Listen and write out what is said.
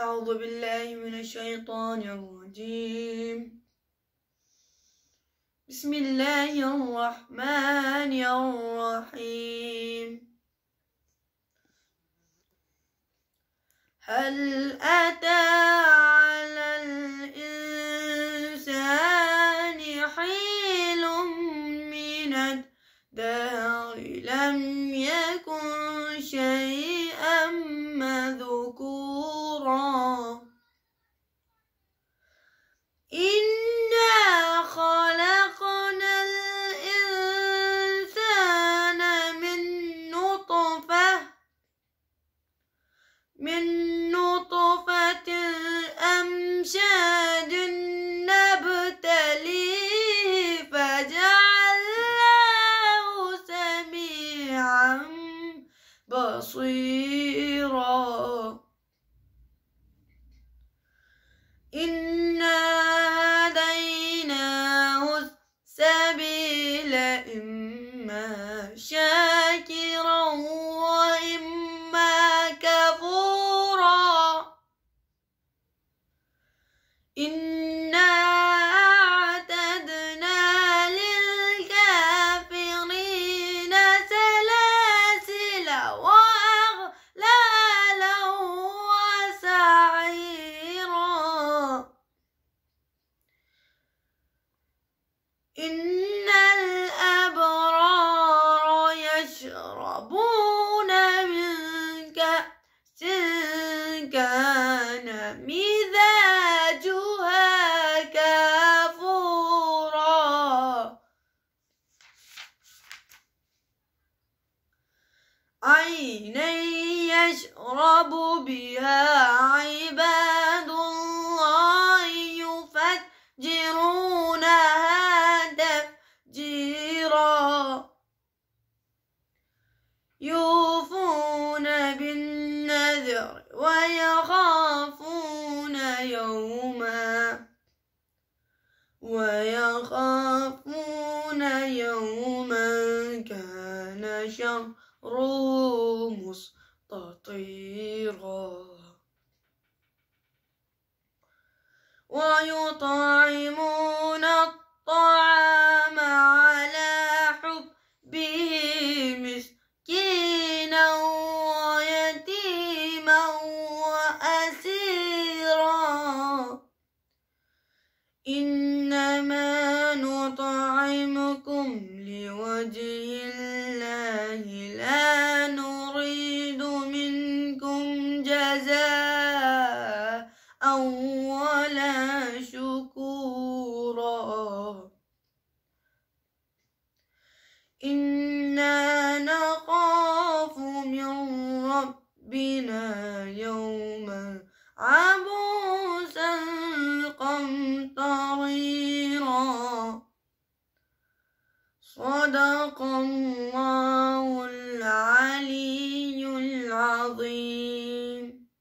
أعوذ بالله من الشيطان الرجيم. بسم الله الرحمن الرحيم. هل أتى على الإنسان حين من الدهر لم يكن شيئا مذكورا إنا خلقنا الإنسان من نطفة أمشاج نبتليه فجعلناه سميعا بصيرا إنا هديناه السبيل إما شاكرا وإما كفورا إنا أعتدنا للكافرين سلاسل وأغلالا وسعيرا إن الأبرار يشربون من كأس كان مزاجها كافورا عينا يشرب بها عباد الله يفجرونها تفجيرا يوفون بالنذر ويخافون يوما كان شره مستطيرا ويطعمون الطعام على حبه مسكينا ويتيما وأسيرا إنما نطعمكم لوجه الله لا نريد منكم جزاء ولا شكورا إنا نخاف من ربنا يوما عبوسا قمطريرا صدق الله